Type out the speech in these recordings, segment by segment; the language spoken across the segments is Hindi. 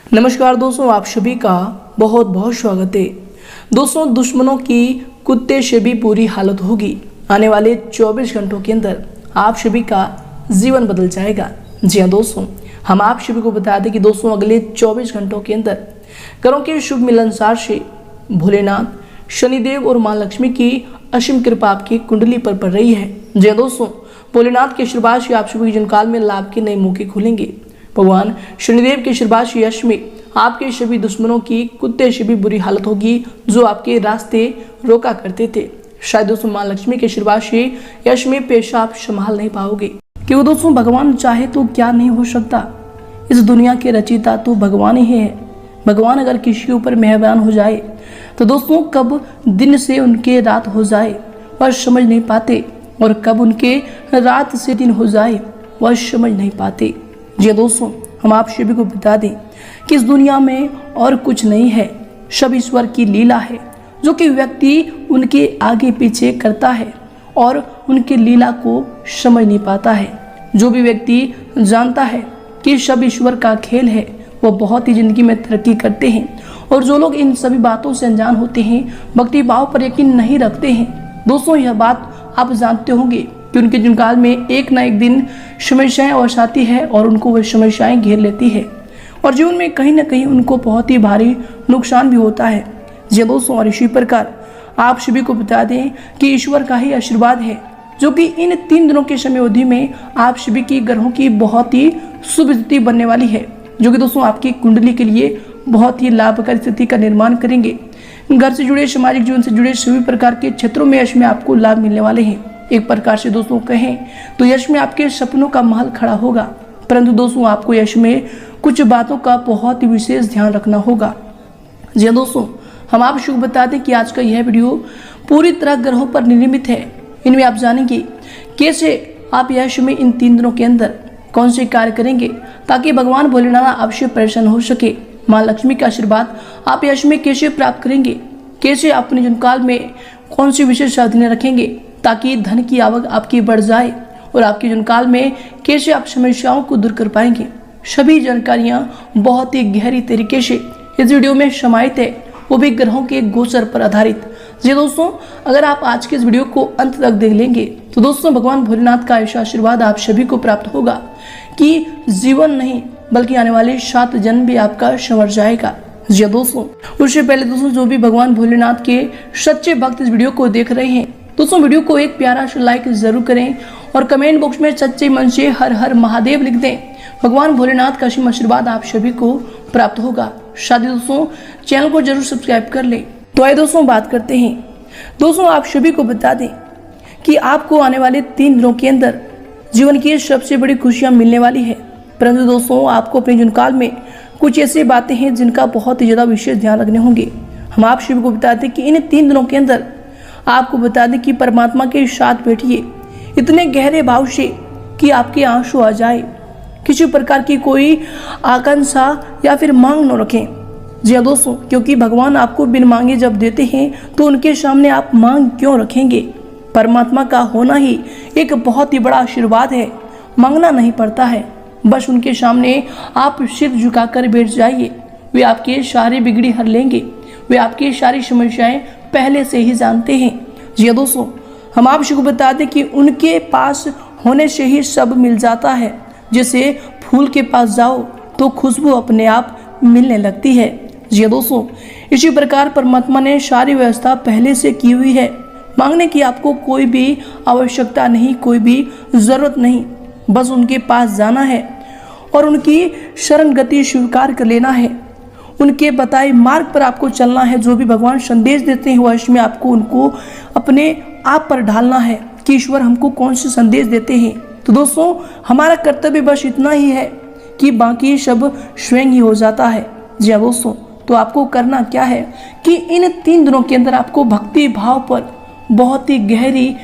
नमस्कार दोस्तों, आप सभी का बहुत बहुत स्वागत है। दोस्तों, दुश्मनों की कुत्ते से भी बुरी हालत होगी। आने वाले 24 घंटों के अंदर आप सभी का जीवन बदल जाएगा। जी हाँ दोस्तों, हम आप सभी को बता दें कि दोस्तों अगले 24 घंटों के अंदर ग्रहों के शुभ मिलनसार से भोलेनाथ, शनिदेव और माँ लक्ष्मी की असीम कृपा आपकी कुंडली पर पड़ रही है। जी हाँ दोस्तों, भोलेनाथ के आशीर्वाद से आप सभी के जीवन काल में लाभ के नए मौके खुलेंगे। भगवान शनिदेव के आशीर्वाद से यश में आपके सभी दुश्मनों की कुत्ते से भी बुरी हालत होगी जो आपके रास्ते रोका करते थे। शायद दोस्तों माँ लक्ष्मी के आशीर्वाद से यश में पेशा आप संभाल नहीं पाओगे, क्योंकि दोस्तों भगवान चाहे तो क्या नहीं हो सकता। इस दुनिया के रचयिता तो भगवान ही है। भगवान अगर किसी के ऊपर मेहरबान हो जाए तो दोस्तों कब दिन से उनके रात हो जाए वह समझ नहीं पाते, और कब उनके रात से दिन हो जाए वह समझ नहीं पाते। जी दोस्तों, हम आप सभी को बता दें कि इस दुनिया में और कुछ नहीं है, सब ईश्वर की लीला है जो कि व्यक्ति उनके आगे पीछे करता है और उनके लीला को समझ नहीं पाता है। जो भी व्यक्ति जानता है कि सब ईश्वर का खेल है वो बहुत ही जिंदगी में तरक्की करते हैं, और जो लोग इन सभी बातों से अनजान होते हैं, भक्ति भाव पर यकीन नहीं रखते हैं, दोस्तों यह बात आप जानते होंगे कि उनके जीवन काल में एक ना एक दिन समस्याएं अवश्य आती है और उनको वह समस्याएं घेर लेती है, और जीवन में कहीं ना कहीं उनको बहुत ही भारी नुकसान भी होता है। जी दोस्तों, और इसी प्रकार आप सभी को बता दें कि ईश्वर का ही आशीर्वाद है जो कि इन 3 दिनों के समय अवधि में आप सभी की ग्रहों की बहुत ही शुभ स्थिति बनने वाली है, जो कि दोस्तों आपकी कुंडली के लिए बहुत ही लाभकारी स्थिति का निर्माण करेंगे। घर से जुड़े, सामाजिक जीवन से जुड़े सभी प्रकार के क्षेत्रों में यश में आपको लाभ मिलने वाले हैं। एक प्रकार से दोस्तों कहें तो यश में आपके सपनों का महल खड़ा होगा, परंतु दोस्तों आपको यश में कुछ बातों का बहुत ही विशेष ध्यान रखना होगा। जी हाँ दोस्तों, हम आप शुभ बता दें कि आज का यह वीडियो पूरी तरह ग्रहों पर निर्मित है। इनमें आप जानेंगे कैसे आप यश में इन 3 दिनों के अंदर कौन से कार्य करेंगे ताकि भगवान भोलेनाथ आपसे प्रसन्न हो सके। माँ लक्ष्मी का आशीर्वाद आप यश में कैसे प्राप्त करेंगे, कैसे अपने जीवन काल में कौन सी विशेष साधनें रखेंगे ताकि धन की आवक आपकी बढ़ जाए, और आपके जीवन काल में कैसे आप समस्याओं को दूर कर पाएंगे। सभी जानकारियां बहुत ही गहरी तरीके से इस वीडियो में समाहित है, वो भी ग्रहों के गोचर पर आधारित। जी दोस्तों, अगर आप आज के इस वीडियो को अंत तक देख लेंगे तो दोस्तों भगवान भोलेनाथ का ऐसा आशीर्वाद आप सभी को प्राप्त होगा कि जीवन नहीं बल्कि आने वाले 7 जन्म भी आपका संवर जाएगा। जी दोस्तों, उससे पहले दोस्तों जो भी भगवान भोलेनाथ के सच्चे भक्त इस वीडियो को देख रहे हैं, दोस्तों वीडियो को एक प्यारा सा लाइक जरूर करें और कमेंट बॉक्स में सच्चे मन से हर हर महादेव लिख दें। भगवान भोलेनाथ का असीम आशीर्वाद आप सभी को प्राप्त होगा। साथ ही दोस्तों चैनल को जरूर सब्सक्राइब कर लें। तो आइए दोस्तों बात करते हैं। दोस्तों आप सभी को बता दें कि आपको आने वाले 3 दिनों के अंदर जीवन की सबसे बड़ी खुशियां मिलने वाली है, परंतु दोस्तों आपको अपने जीवन काल में कुछ ऐसी बातें हैं जिनका बहुत ही ज्यादा विशेष ध्यान रखने होंगे। हम आप सभी को बताते हैं कि इन 3 दिनों के अंदर आपको बता दें कि परमात्मा के साथ बैठिए इतने गहरे भाव से कि आपके आंसू आ जाए। किसी प्रकार की कोई आकांक्षा या फिर मांग न रखें। जी हाँ दोस्तों, क्योंकि भगवान आपको बिन मांगे जब देते हैं तो उनके सामने आप मांग क्यों रखेंगे। परमात्मा का होना ही एक बहुत ही बड़ा आशीर्वाद है। मांगना नहीं पड़ता है, बस उनके सामने आप सिर झुकाकर बैठ जाइए। वे आपके सारे बिगड़ी हर लेंगे, वे आपकी सारी समस्याएं पहले से ही जानते हैं। जी दोस्तों, हम आपको बता दें कि उनके पास होने से ही सब मिल जाता है। जैसे फूल के पास जाओ तो खुशबू अपने आप मिलने लगती है। जी दोस्तों, इसी प्रकार परमात्मा ने सारी व्यवस्था पहले से की हुई है। मांगने की आपको कोई भी आवश्यकता नहीं, कोई भी जरूरत नहीं, बस उनके पास जाना है और उनकी शरण गति स्वीकार कर लेना है। उनके बताए मार्ग पर आपको चलना है। जो भी भगवान संदेश देते हैं वह इसमें आपको उनको अपने आप पर ढालना है कि ईश्वर हमको कौन से संदेश देते हैं। तो दोस्तों हमारा कर्तव्य बस इतना ही है कि बाकी सब स्वयं ही हो जाता है। जी हाँ दोस्तों, तो आपको करना क्या है कि इन 3 दिनों के अंदर आपको भक्ति भाव पर बहुत ही गहरी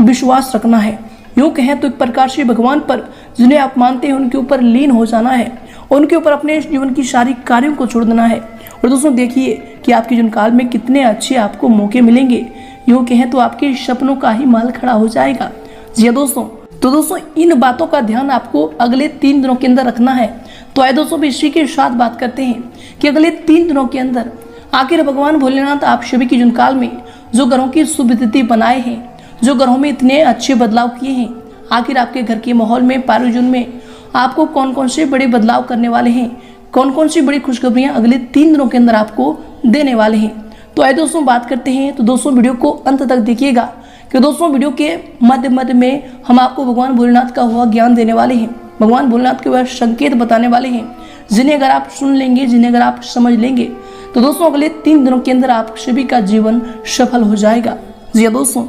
विश्वास रखना है। यूँ कहें तो एक प्रकार से भगवान पर जिन्हें आप मानते हैं उनके ऊपर लीन हो जाना है, उनके ऊपर अपने जीवन की सारी कार्यों को छोड़ देना है। और दोस्तों देखिए कि आपके जीवन काल में कितने अच्छे आपको मौके मिलेंगे। यूँ कहें तो आपके सपनों का ही महल खड़ा हो जाएगा। जी हाँ दोस्तों, तो दोस्तों इन बातों का ध्यान आपको अगले 3 दिनों के अंदर रखना है तो आइए दोस्तों इसी के साथ बात करते हैं कि अगले 3 दिनों के अंदर आखिर भगवान भोलेनाथ आप सभी की जुन काल में जो घरों की शुभ तिथि बनाए हैं, जो घरों में इतने अच्छे बदलाव किए हैं, आखिर आपके घर के माहौल में 12 जून में आपको कौन कौन से बड़े बदलाव करने वाले हैं, कौन कौन सी बड़ी खुशखबरियां अगले 3 दिनों के अंदर आपको देने वाले हैं। तो आइए दोस्तों बात करते हैं। तो दोस्तों वीडियो को अंत तक देखिएगा कि दोस्तों वीडियो के मध्य में हम आपको भगवान भोलेनाथ का हुआ ज्ञान देने वाले हैं, भगवान भोलेनाथ के वह संकेत बताने वाले हैं, जिन्हें अगर आप सुन लेंगे, जिन्हें अगर आप समझ लेंगे तो दोस्तों अगले 3 दिनों के अंदर आप सभी का जीवन सफल हो जाएगा। जी हाँ दोस्तों,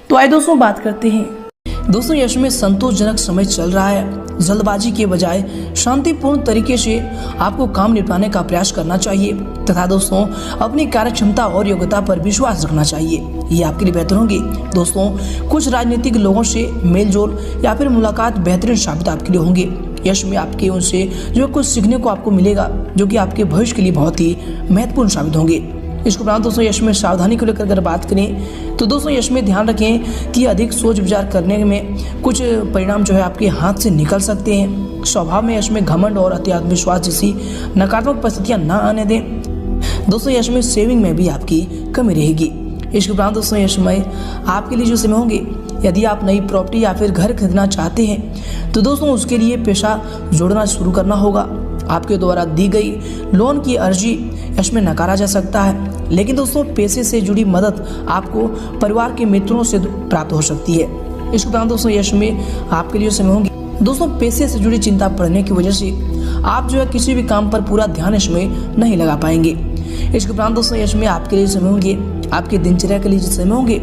तो आइए दोस्तों बात करते हैं। दोस्तों यश में संतोषजनक समय चल रहा है। जल्दबाजी के बजाय शांतिपूर्ण तरीके से आपको काम निपटाने का प्रयास करना चाहिए तथा दोस्तों अपनी कार्य क्षमता और योग्यता पर विश्वास रखना चाहिए, ये आपके लिए बेहतर होंगे। दोस्तों कुछ राजनीतिक लोगों से मेलजोल या फिर मुलाकात बेहतरीन साबित आपके लिए होंगे। यश में आपके उनसे जो कुछ सीखने को आपको मिलेगा जो कि आपके भविष्य के लिए बहुत ही महत्वपूर्ण साबित होंगे। इसके उपरांत दोस्तों यश में सावधानी को लेकर अगर बात करें तो दोस्तों यश में ध्यान रखें कि अधिक सोच विचार करने में कुछ परिणाम जो है आपके हाथ से निकल सकते हैं। स्वभाव में यश में घमंड और अति आत्मविश्वास जैसी नकारात्मक परिस्थितियां न आने दें। दोस्तों यश में सेविंग में भी आपकी कमी रहेगी। इसके उपरांत दोस्तों यश में आपके लिए जो समय होंगे, यदि आप नई प्रॉपर्टी या फिर घर खरीदना चाहते हैं तो दोस्तों उसके लिए पैसा जोड़ना शुरू करना होगा। आपके द्वारा दी गई लोन की अर्जी यश में नकारा जा सकता है, लेकिन दोस्तों पैसे से जुड़ी मदद आपको परिवार के मित्रों से प्राप्त हो सकती है। इसके उपरांत दोस्तों यश में आपके लिए समय होंगे। दोस्तों पैसे से जुड़ी चिंता बढ़ने की वजह से आप जो है किसी भी काम पर पूरा ध्यान इसमें नहीं लगा पाएंगे। इसके उपरांत दोस्तों यश में आपके लिए समय होंगे, आपके दिनचर्या के लिए समय होंगे।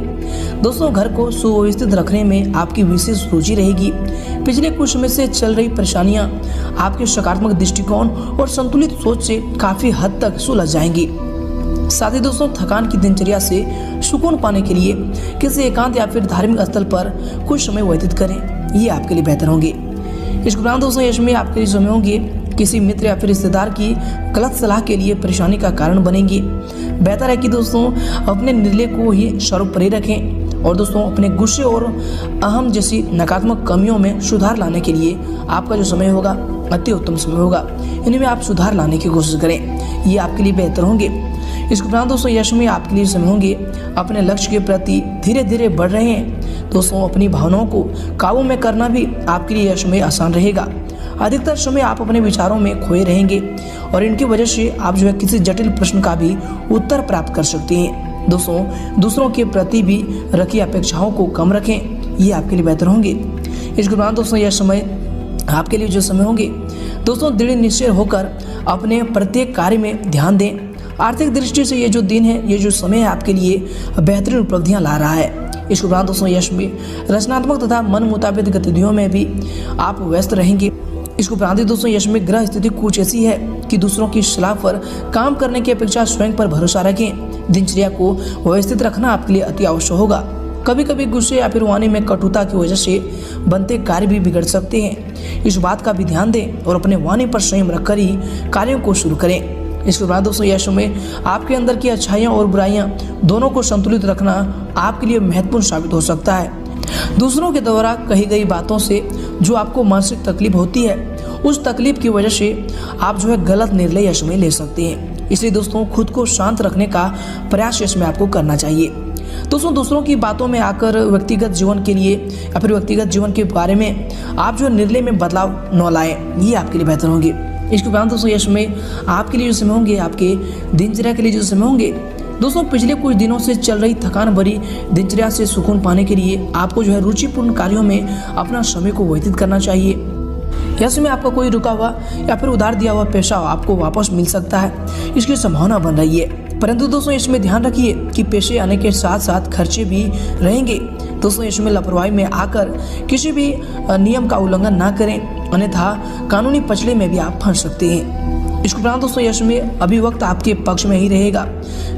दोस्तों घर को सुव्यवस्थित रखने में आपकी विशेष रुचि रहेगी। पिछले कुछ समय से चल रही परेशानियां आपके सकारात्मक दृष्टिकोण और संतुलित सोच से काफी हद तक सुलझ जाएंगी। साथ ही दोस्तों थकान की दिनचर्या से सुकून पाने के लिए किसी एकांत या फिर धार्मिक स्थल पर कुछ समय व्यतीत करें, ये आपके लिए बेहतर होंगे। इसके उपरांत दोस्तों यश में आपके लिए समय होंगे किसी मित्र या फिर रिश्तेदार की गलत सलाह के लिए परेशानी का कारण बनेंगे। बेहतर है कि दोस्तों अपने निर्णय को ही सर्वोपरि रखें और दोस्तों अपने गुस्से और अहम जैसी नकारात्मक कमियों में सुधार लाने के लिए आपका जो समय होगा अति उत्तम समय होगा। इनमें आप सुधार लाने की कोशिश करें, ये आपके लिए बेहतर होंगे। इसके उपरांत दोस्तों यश में आपके लिए समय होंगे अपने लक्ष्य के प्रति धीरे धीरे बढ़ रहे हैं। दोस्तों अपनी भावनाओं को काबू में करना भी आपके लिए यश में आसान रहेगा। अधिकतर समय आप अपने विचारों में खोए रहेंगे और इनकी वजह से आप जो है किसी जटिल प्रश्न का भी उत्तर प्राप्त कर सकते हैं। दोस्तों दूसरों के प्रति भी रखी अपेक्षाओं को कम रखें, ये आपके लिए बेहतर होंगे। इसके उपरांत दोस्तों यह समय आपके लिए जो समय होंगे दोस्तों दृढ़ निश्चय होकर अपने प्रत्येक कार्य में ध्यान दें। आर्थिक दृष्टि से ये जो दिन है, ये जो समय है आपके लिए बेहतरीन उपलब्धियां ला रहा है। इसके उपरांत दोस्तों यश में रचनात्मक तथा मन मुताबिक गतिविधियों में भी आप व्यस्त रहेंगे। इसके उपरांत दोस्तों यश में ग्रह स्थिति कुछ ऐसी है कि दूसरों की सलाह पर काम करने की अपेक्षा स्वयं पर भरोसा रखें। दिनचर्या को व्यवस्थित रखना आपके लिए अति आवश्यक होगा। कभी कभी गुस्से या फिर वाणी में कटुता की वजह से बनते कार्य भी बिगड़ सकते हैं। इस बात का भी ध्यान दें और अपने वाणी पर संयम रखकर ही कार्यों को शुरू करें। इसके बाद दोस्तों यश में आपके अंदर की अच्छाइयाँ और बुराइयाँ दोनों को संतुलित रखना आपके लिए महत्वपूर्ण साबित हो सकता है। दूसरों के द्वारा कही गई बातों से जो आपको मानसिक तकलीफ होती है, उस तकलीफ की वजह से आप जो है गलत निर्णय यश में ले सकते हैं। इसलिए दोस्तों खुद को शांत रखने का प्रयास यश में आपको करना चाहिए। दोस्तों दूसरों की बातों में आकर व्यक्तिगत जीवन के लिए या फिर व्यक्तिगत जीवन के बारे में आप जो निर्णय में बदलाव न लाएं, ये आपके लिए बेहतर होंगे। इसके उपरांत दोस्तों यश में आपके लिए जो समय होंगे, आपके दिनचर्या के लिए जो समय होंगे दोस्तों पिछले कुछ दिनों से चल रही थकान भरी दिनचर्या से सुकून पाने के लिए आपको जो है रुचिपूर्ण कार्यों में अपना समय को व्यतीत करना चाहिए। यश में आपका कोई रुका हुआ या फिर उधार दिया हुआ पैसा आपको वापस मिल सकता है, इसकी संभावना बन रही है। परंतु दोस्तों इसमें ध्यान रखिए कि पैसे आने के साथ साथ खर्चे भी रहेंगे। दोस्तों इसमें लापरवाही में आकर किसी भी नियम का उल्लंघन ना करें, अन्यथा कानूनी पचड़े में भी आप फंस सकते हैं। इसके उपरांत दोस्तों यश में अभी वक्त आपके पक्ष में ही रहेगा।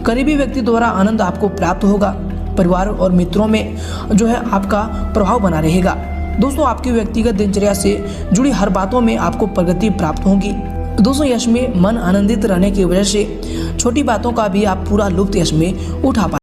करीबी व्यक्ति द्वारा आनंद आपको प्राप्त होगा। परिवार और मित्रों में जो है आपका प्रभाव बना रहेगा। दोस्तों आपकी व्यक्तिगत दिनचर्या से जुड़ी हर बातों में आपको प्रगति प्राप्त होगी। दोस्तों यश में मन आनंदित रहने की वजह से छोटी बातों का भी आप पूरा लुत्फ यश में उठा पाएंगे।